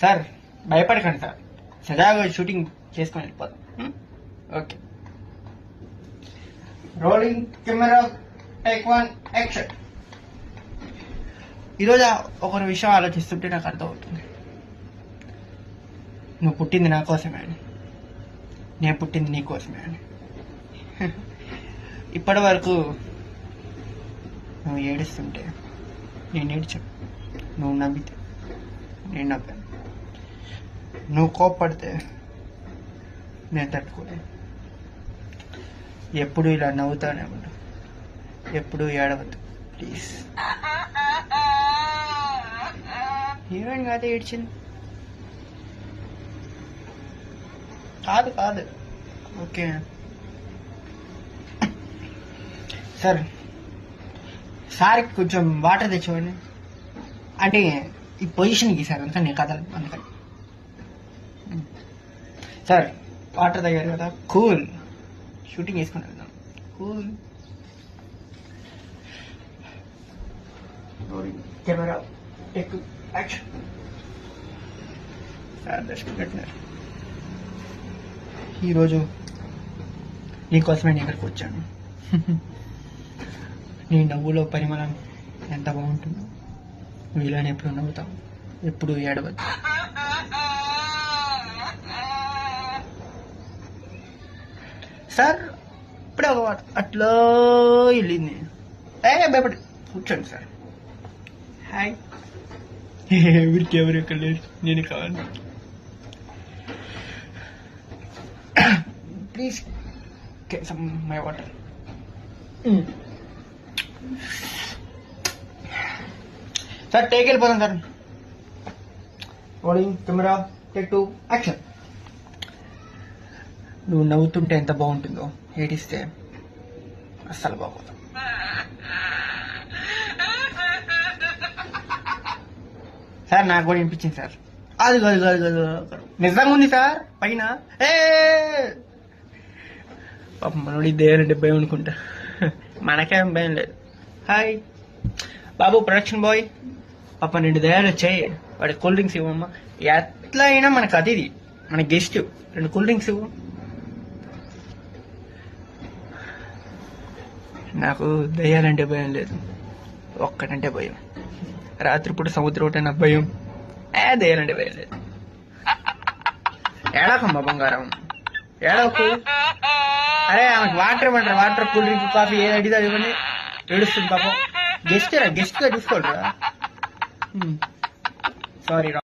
Sir భయపడకండి sir, సజాగా shooting చేసుకొని వెళ్ళిపోతాం. Okay, rolling camera, take 1 action. ఈరోజు ఒకరి విషయం ఆలోచిస్తుంటే నాకు అర్థమవుతుంది. నువ్వు పుట్టింది నా కోసమే అని, నేను పుట్టింది నీ కోసమే అని. ఇప్పటి వరకు నువ్వు ఏడుస్తుంటే నేను ఏడ్చాను, నువ్వు నవ్వితే నేను నవ్వాను, నువ్వు కోప్పడితే నేను తట్టుకోలేను. ఎప్పుడు ఇలా నవ్వుతానే ఉండు, ఎప్పుడు ఏడవద్దు ప్లీజ్. హీరోయిన్ కాదు ఏడ్చింది, కాదు కాదు. ఓకే సార్, సార్కి కొంచెం వాటర్ తెచ్చివ్వండి. అంటే ఈ పొజిషన్కి సార్, అందుకని నేను కదలను, అందుకని. సార్ వాటర్ తగ్గారు కదా, కూల్, షూటింగ్ వేసుకుని వెళ్దాం, cool. Camera, take action. Sir దర్శకులు పెట్టినారు. ఈరోజు నీకోసమే నేను ఇక్కడికి వచ్చాను. నీ నవ్వులో పరిమళం ఎంత బాగుంటుందో, నువ్వు ఇలానే ఎప్పుడు నవ్వుతావు, ఎప్పుడు ఏడవద్దు. సార్ ఇప్పుడే అట్లా వెళ్ళింది. భయపడి కూర్చోండి సార్. హాయ్, ఎవరికి ఎవరు ఎక్కడ లేదు, నేను కావాలి. Please get some my water. Sir take వెళ్ళిపోతాం sir. Rolling camera, take 2 action. నువ్వు నవ్వుతుంటే ఎంత బాగుంటుందో, ఏడిస్తే అస్సలు బాగోదు. సార్ నాకు కూడా వినిపించింది సార్. అది కాదు కాదు కాదు, నిజంగా ఉంది సార్ పైన. పాపం మనోడి దేవాలంటే భయం అనుకుంటా, మనకేం భయం లేదు. హాయ్ బాబు, ప్రొడక్షన్ బాయ్. పాప 2 దయాలు వచ్చాయి, వాడి కూల్ డ్రింక్స్ ఇవ్వమ్మా. ఎట్లా అయినా మనకు అతిథి, మన గెస్ట్, 2 కూల్ డ్రింక్స్ ఇవ్వు. నాకు దయ్యాలంటే భయం లేదు, ఒక్కటంటే భయం. రాత్రిపూట సముద్రం ఒకటే నా భయం, దయ్యాలంటే భయం లేదు. ఏడవకమ్మా బంగారం, ఏడవకు. అరే ఆమెకు వాటర్ ఇవ్వండి, వాటర్, కూల్ డ్రింక్, కాఫీ ఏది అడిగితే ఇవ్వండి. ఏడుస్తుంది పాపం. గెస్ట్ గా చూసుకోండి. సారీ రా.